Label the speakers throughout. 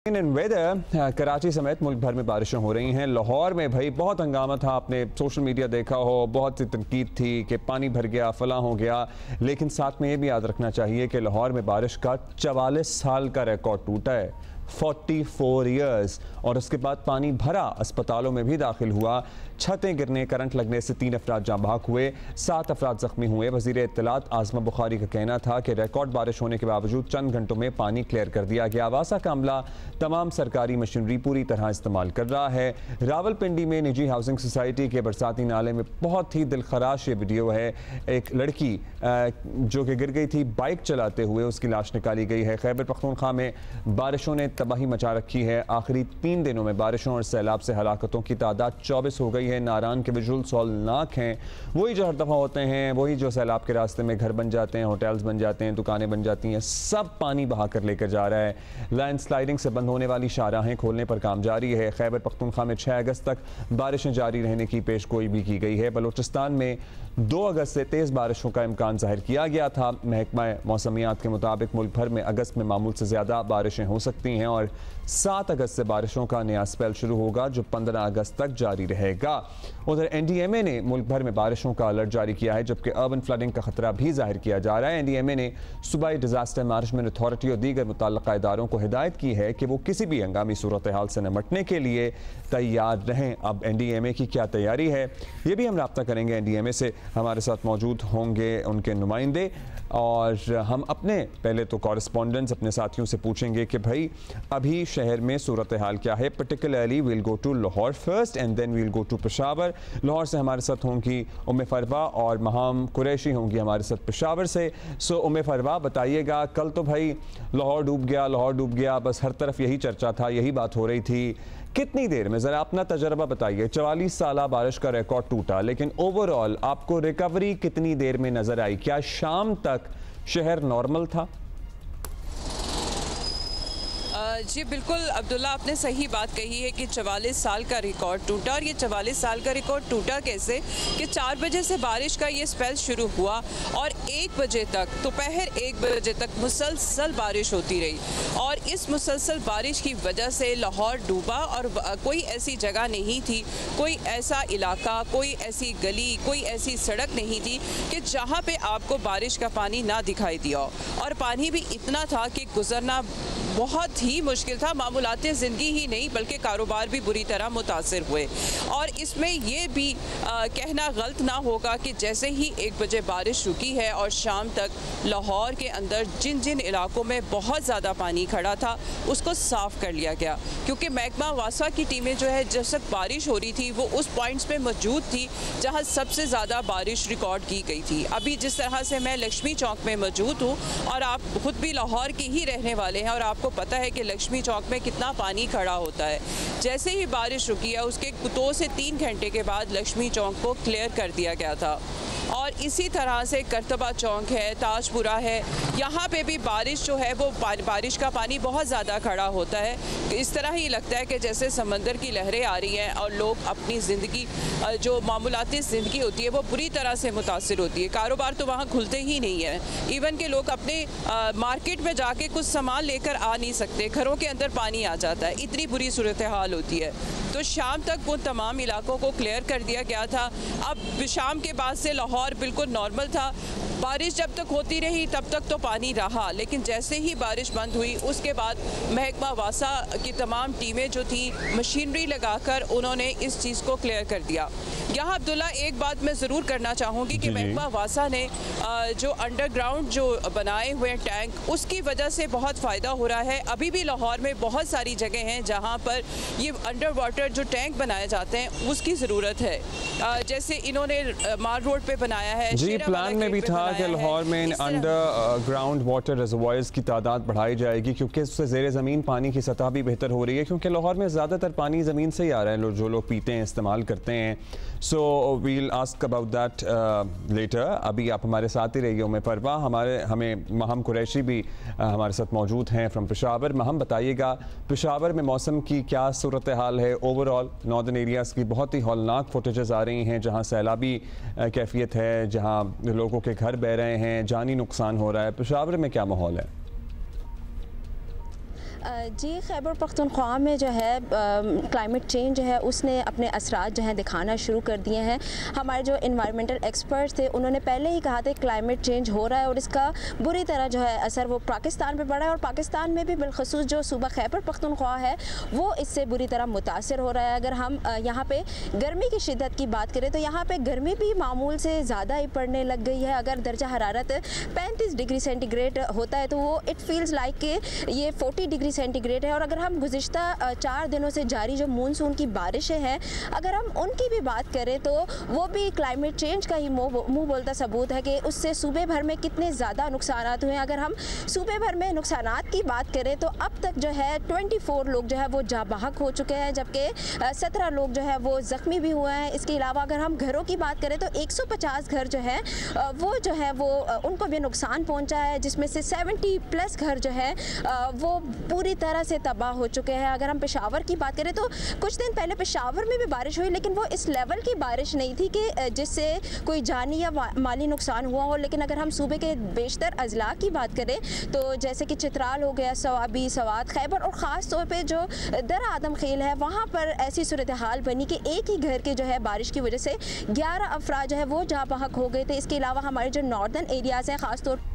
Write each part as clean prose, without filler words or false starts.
Speaker 1: इन weather Karachi समेत मुल्क भर में बारिशें हो रही हैं। लाहौर में भाई बहुत हंगामा था, आपने सोशल मीडिया देखा हो, बहुत सी तनकीद थी कि पानी भर गया, फला हो गया। लेकिन साथ में ये भी याद रखना चाहिए कि लाहौर में बारिश का 44 साल का रिकॉर्ड टूटा है, 44 ईयर्स। और उसके बाद पानी भरा, अस्पतालों में भी दाखिल हुआ, छतें गिरने, करंट लगने से 3 अफराद जाँ बहक हुए, 7 अफराद जख्मी हुए। वज़ीर इत्तलात आज़मा बुखारी का कहना था कि रिकॉर्ड बारिश होने के बावजूद चंद घंटों में पानी क्लियर कर दिया गया। वासा का अमला तमाम सरकारी मशीनरी पूरी तरह इस्तेमाल कर रहा है। रावलपिंडी में निजी हाउसिंग सोसाइटी के बरसाती नाले में बहुत ही दिलखराश ये वीडियो है। एक लड़की जो कि गिर गई थी बाइक चलाते हुए, उसकी लाश निकाली गई है। खैबर पख्तूनख्वा में बारिशों ने तबाही मचा रखी है। आखिरी 3 दिनों में बारिशों और सैलाब से हलाकतों की तादाद 24 हो गई है। नारान के विजुअल्स हौलनाक हैं, वही जो हर दफ़ा होते हैं, वही जो सैलाब के रास्ते में घर बन जाते हैं, होटल्स बन जाते हैं, दुकानें बन जाती हैं, सब पानी बहा कर लेकर जा रहा है। लैंड स्लाइडिंग से बंद होने वाली शाहराहें खोलने पर काम जारी है। खैबर पख्तूनख्वा में 6 अगस्त तक बारिशें जारी रहने की पेशगोई भी की गई है। बलूचिस्तान में 2 अगस्त से तेज़ बारिशों का इम्कान जाहिर किया गया था। महकमा मौसमियात के मुताबिक मुल्क भर में अगस्त में मामूल से ज़्यादा बारिशें हो सकती हैं और 7 अगस्त से बारिशों का नया स्पेल शुरू होगा जो 15 अगस्त तक जारी रहेगा। उधर NDMA ने मुल्क भर में बारिशों का अलर्ट जारी किया है, जबकि अर्बन फ्लडिंग का खतरा भी जाहिर किया जा रहा है। NDMA ने सूबाई डिजास्टर मैनेजमेंट अथॉरिटी और दीगर मुतल्लिका इदारों को हिदायत की है कि वो किसी भी हंगामी सूरत हाल से निपटने के लिए तैयार रहें। अब NDMA की क्या तैयारी है, ये भी हम रब्ता करेंगे NDMA से। हमारे साथ मौजूद होंगे उनके नुमाइंदे और हम अपने पहले तो कॉरेस्पॉन्डेंट्स अपने साथियों से पूछेंगे कि भाई अभी शहर में सूरत हाल क्या है। Particularly we'll go to Lahore first and then we'll go to Peshawar. Lahore से हमारे साथ होंगी उम्मे फरवा और महाम कुरैशी होंगी हमारे साथ पेशावर से। सो उम्मे फरवा बताइएगा, कल तो भाई लाहौर डूब गया, बस हर तरफ यही चर्चा था, यही बात हो रही थी। कितनी देर में, ज़रा अपना तजर्बा बताइए। 44 साल बारिश का रिकॉर्ड टूटा, लेकिन ओवरऑल आपको रिकवरी कितनी देर में नजर आई? क्या शाम तक शहर नॉर्मल था?
Speaker 2: जी बिल्कुल अब्दुल्ला, आपने सही बात कही है कि 44 साल का रिकॉर्ड टूटा। और ये 44 साल का रिकॉर्ड टूटा कैसे कि 4 बजे से बारिश का ये स्पेल शुरू हुआ और 1 बजे तक, दोपहर 1 बजे तक मुसलसल बारिश होती रही। और इस मुसलसल बारिश की वजह से लाहौर डूबा और कोई ऐसी जगह नहीं थी, कोई ऐसा इलाका, कोई ऐसी गली, कोई ऐसी सड़क नहीं थी कि जहाँ पे आपको बारिश का पानी ना दिखाई दिया हो। और पानी भी इतना था कि गुजरना बहुत ही मुश्किल था। मामूलाती ज़िंदगी ही नहीं बल्कि कारोबार भी बुरी तरह मुतासिर हुए। और इसमें ये भी कहना गलत ना होगा कि जैसे ही 1 बजे बारिश रुकी है और शाम तक लाहौर के अंदर जिन जिन इलाकों में बहुत ज़्यादा पानी खड़ा था उसको साफ़ कर लिया गया, क्योंकि महकमा वासा की टीमें जो है जब तक बारिश हो रही थी वो उस पॉइंट्स पे मौजूद थी जहाँ सबसे ज़्यादा बारिश रिकॉर्ड की गई थी। अभी जिस तरह से मैं लक्ष्मी चौक में मौजूद हूँ और आप खुद भी लाहौर के ही रहने वाले हैं और आपको पता है कि लक्ष्मी चौक में कितना पानी खड़ा होता है। जैसे ही बारिश रुकी है उसके 2 से 3 घंटे के बाद लक्ष्मी चौक को क्लियर कर दिया गया था। और इसी तरह से करतबा चौक है, ताजपुरा है, यहाँ पे भी बारिश जो है वो बारिश का पानी बहुत ज़्यादा खड़ा होता है। इस तरह ही लगता है कि जैसे समंदर की लहरें आ रही हैं और लोग अपनी ज़िंदगी, जो मामूलाती ज़िंदगी होती है वो बुरी तरह से मुतासिर होती है। कारोबार तो वहाँ खुलते ही नहीं है, इवन के लोग अपने मार्केट में जाके कुछ सामान लेकर आ नहीं सकते, घरों के अंदर पानी आ जाता है, इतनी बुरी सूरत हाल होती है। तो शाम तक वो तमाम इलाकों को क्लियर कर दिया गया था। अब शाम के बाद से लाहौर बिल्कुल नॉर्मल था। बारिश जब तक होती रही तब तक तो पानी रहा, लेकिन जैसे ही बारिश बंद हुई उसके बाद महकमा वासा की तमाम टीमें जो थी मशीनरी लगाकर उन्होंने इस चीज़ को क्लियर कर दिया। यहाँ अब्दुल्ला एक बात मैं ज़रूर करना चाहूँगी कि महकमा वासा ने जो अंडरग्राउंड जो बनाए हुए टैंक, उसकी वजह से बहुत फ़ायदा हो रहा है। अभी भी लाहौर में बहुत सारी जगह हैं जहाँ पर ये अंडर वाटर जो टैंक बनाए जाते हैं उसकी ज़रूरत है। जैसे इन्होंने मार रोड पे बनाया है,
Speaker 1: जी प्लान में भी था कि लाहौर में अंडर ग्राउंड वाटर रिजर्वॉयर्स की तादाद बढ़ाई जाएगी, क्योंकि उससे ज़ेरे ज़मीन पानी की सतह भी बेहतर हो रही है, क्योंकि लाहौर में ज़्यादातर पानी ज़मीन से ही आ रहा है जो लोग पीते हैं, इस्तेमाल करते हैं। So we'll ask about that letter. अभी आप हमारे साथ ही रहिए उम्मे फरवा। हमें महम कुरैशी भी हमारे साथ मौजूद हैं फ्रॉम पेशावर। महम बताइएगा, पेशावर में मौसम की क्या सूरत हाल है? ओवरऑल नॉर्दर्न एरियाज़ की बहुत ही हौलनाक फुटेजेस आ रही हैं जहाँ सैलाबी कैफियत है, जहाँ लोगों के घर बह रहे हैं, जानी नुकसान हो रहा है। पेशावर में क्या माहौल है?
Speaker 3: जी, खैबर पख्तूनख्वा में जो है क्लाइमेट चेंज जो है उसने अपने असरात जो हैं दिखाना शुरू कर दिए हैं। हमारे जो इन्वायरमेंटल एक्सपर्ट्स थे उन्होंने पहले ही कहा था क्लाइमेट चेंज हो रहा है और इसका बुरी तरह जो है असर वो पाकिस्तान पे पड़ा है और पाकिस्तान में भी बिलखसूस जो सूबा खैबर पख्तूनख्वा है वो इससे बुरी तरह मुतासर हो रहा है। अगर हम यहाँ पे गर्मी की शिद्दत की बात करें तो यहाँ पे गर्मी भी मामूल से ज़्यादा ही पड़ने लग गई है। अगर दर्जा हरारत 35 डिग्री सेंटीग्रेड होता है तो वो इट फील्स लाइक कि ये 40 डिग्री सेंटीग्रेड है। और अगर हम गुज़िश्ता 4 दिनों से जारी जो मानसून की बारिशें हैं अगर हम उनकी भी बात करें तो वो भी क्लाइमेट चेंज का ही मुँह बोलता सबूत है कि उससे सूबे भर में कितने ज़्यादा नुकसान हुए हैं। अगर हम सूबे भर में नुकसानात की बात करें तो अब तक जो है 24 लोग जो है वो जाबाहक हो चुके हैं जबकि 17 लोग जो है वो ज़ख्मी भी हुए हैं। इसके अलावा अगर हम घरों की बात करें तो 150 घर जो है वो उनको भी नुकसान पहुंचा है जिसमें से 70+ घर जो है वो पूरी तरह से तबाह हो चुके हैं। अगर हम पेशावर की बात करें तो कुछ दिन पहले पेशावर में भी बारिश हुई लेकिन वो इस लेवल की बारिश नहीं थी कि जिससे कोई जानी या माली नुकसान हुआ हो। लेकिन अगर हम सूबे के बेशतर अजला की बात करें तो जैसे कि चित्राल हो गया, सवाबी, सवात, खैबर और ख़ास तौर पे जो दर आदम खेल है वहाँ पर ऐसी सूरत हाल बनी कि एक ही घर के जो है बारिश की वजह से 11 अफराद जो है वो जाबाहक हो गए थे। इसके अलावा हमारे जो नॉर्दर्न एरियाज़ हैं ख़ास तौर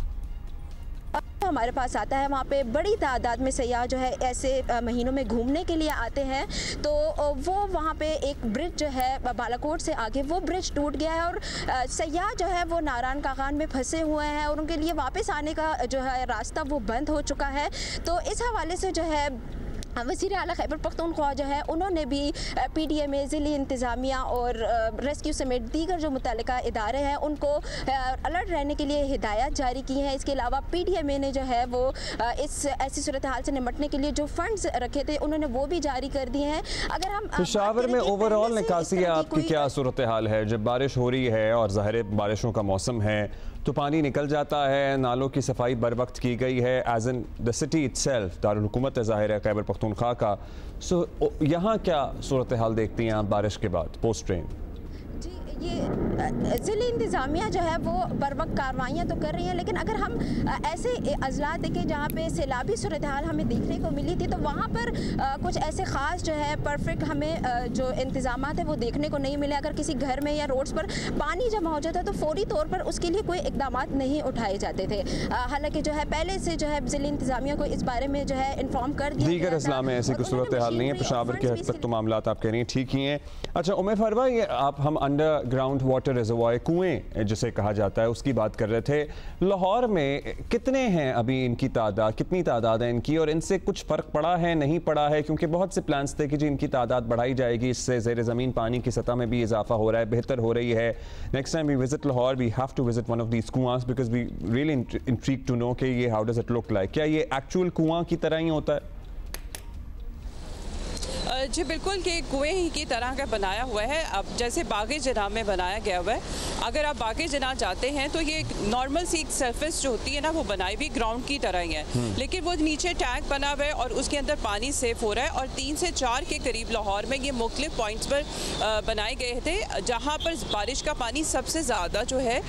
Speaker 3: हमारे पास आता है वहाँ पे बड़ी तादाद में सयाह जो है ऐसे महीनों में घूमने के लिए आते हैं तो वो वहाँ पे एक ब्रिज जो है बालाकोट से आगे वो ब्रिज टूट गया है और सयाह जो है वो नारायण कागान में फंसे हुए हैं और उनके लिए वापस आने का जो है रास्ता वो बंद हो चुका है। तो इस हवाले से जो है वज़ीर आला खैबर पख्तूनख्वा जो है उन्होंने भी PDMA ज़िली इंतज़ामिया और रेस्क्यू समेत दीगर जो मुतल्लिका इदारे हैं उनको अलर्ट रहने के लिए हिदायत जारी की हैं। इसके अलावा PDMA ने जो है वो इस ऐसी सूरत हाल से निपटने के लिए जो फंड्स रखे थे उन्होंने वो भी जारी कर दिए हैं। अगर हम
Speaker 1: पेशावर में ओवरऑल निकासी आपकी क्या सूरत हाल है? जब बारिश हो रही है और ज़ाहिर बारिशों का मौसम है तो पानी निकल जाता है, नालों की सफाई बर वक्त की गई है as in the city itself, दारुल हुकूमत ज़ाहिर है खैबर पख्तूनख्वा का। सो यहाँ क्या सूरत हाल देखती हैं आप बारिश के बाद पोस्ट ट्रेन?
Speaker 3: ये ज़िली इंतज़ामिया जो है वो बर वक्त कार्रवाइयाँ तो कर रही हैं लेकिन अगर हम ऐसे अजला देखें जहाँ पे सैलाबी सूरत हाल हमें देखने को मिली थी तो वहाँ पर कुछ ऐसे ख़ास जो है परफेक्ट हमें जो इंतज़ाम है वो देखने को नहीं मिले। अगर किसी घर में या रोड्स पर पानी जमा हो जाता है तो फौरी तौर पर उसके लिए कोई इकदाम नहीं उठाए जाते थे। हालांकि जो है पहले से जो है ज़िली इंतज़ामिया को इस बारे में जो है इन्फॉर्म कर दिया
Speaker 1: दीगर अजला में ऐसी कोई सूरत हाल नहीं है। पेशावर के हद तक तो मामला आप कह रही हैं ठीक ही हैं। अच्छा उम्मे फरवा, ये आप हम अंडरग्राउंड वाटर रिजर्वायर कुएं जिसे कहा जाता है उसकी बात कर रहे थे। लाहौर में कितने हैं अभी इनकी तादाद, कितनी तादाद है इनकी और इनसे कुछ फ़र्क पड़ा है नहीं पड़ा है? क्योंकि बहुत से प्लान्स थे कि जी इनकी तादाद बढ़ाई जाएगी, इससे ज़ेर ज़मीन पानी की सतह में भी इजाफा हो रहा है, बेहतर हो रही है। Next time we visit Lahore we have to visit one of these कुआंस because we really intrigued to know कि ये how does it look like. क्या ये एक्चुअल कुआं की तरह ही होता है?
Speaker 2: जी बिल्कुल, कि कुएं ही की तरह का बनाया हुआ है। अब जैसे बाग़े जना में बनाया गया हुआ है, अगर आप बाग़े जना जाते हैं तो ये नॉर्मल सी सरफेस जो होती है ना वो बनाई हुई ग्राउंड की तरह ही है, लेकिन वो नीचे टैंक बना हुआ है और उसके अंदर पानी सेफ हो रहा है। और 3 से 4 के करीब लाहौर में ये मुख्तलिफ पॉइंट्स पर बनाए गए थे जहाँ पर बारिश का पानी सबसे ज़्यादा जो है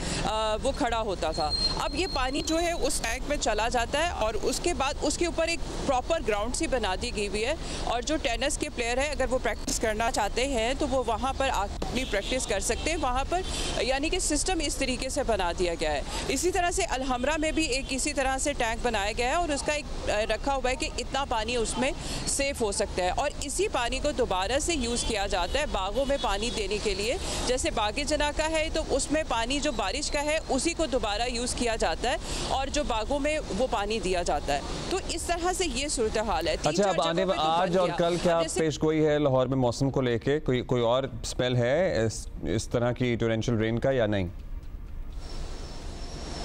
Speaker 2: वो खड़ा होता था। अब ये पानी जो है उस टैंक में चला जाता है और उसके बाद उसके ऊपर एक प्रॉपर ग्राउंड सी बना दी गई हुई है और जो टेनिस के प्लेयर है अगर वो प्रैक्टिस करना चाहते हैं तो वो वहाँ पर अपनी प्रैक्टिस कर सकते हैं। वहाँ पर यानी कि सिस्टम इस तरीके से बना दिया गया है। इसी तरह से अलहमरा में भी एक इसी तरह से टैंक बनाया गया है और उसका एक रखा हुआ है कि इतना पानी उसमें सेफ हो सकता है और इसी पानी को दोबारा से यूज़ किया जाता है बागों में पानी देने के लिए। जैसे बागे जना का है तो उसमें पानी जो बारिश का है उसी को दोबारा यूज़ किया जाता है और जो बागों में वो पानी दिया जाता है। तो इस तरह से ये सूरत हाल है।
Speaker 1: अच्छा, अब आने आज और कल क्या पेश गोई है लाहौर में मौसम को लेके? कोई और स्पेल है इस तरह की टोरेंशियल रेन का या नहीं?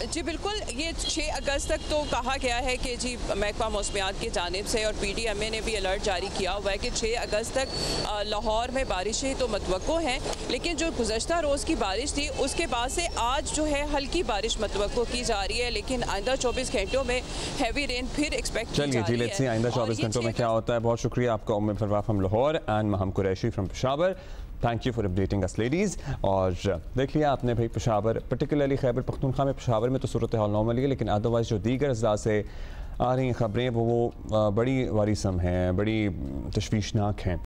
Speaker 2: जी बिल्कुल, ये 6 अगस्त तक तो कहा गया है कि जी महकमा मौसमियात की जानिब से और PDMA ने भी अलर्ट जारी किया हुआ है कि 6 अगस्त तक लाहौर में बारिशें तो मतवक्को हैं, लेकिन जो गुज़श्ता रोज़ की बारिश थी उसके बाद से आज जो है हल्की बारिश मतवक्को की जा रही है, लेकिन आइंदा 24 घंटों में हैवी रेन फिर एक्सपेक्ट की जा रही है।
Speaker 1: चलिए जी, लेट्स सी आइंदा 24 घंटों में क्या होता है। बहुत शुक्रिया आपका Umme Farwa from Lahore and Maham Qureshi from Peshawar. Thank you for updating us ladies. और देख लिया आपने भाई पेशावर, पर्टिकुलरली खैबर पख्तूनख्वा में पेशावर में तो सूरत हाल नॉर्मल है, लेकिन अदरवाइज जो दीगर अजला से आ रही खबरें वो बड़ी वारिसम हैं, बड़ी तशवीशनाक हैं।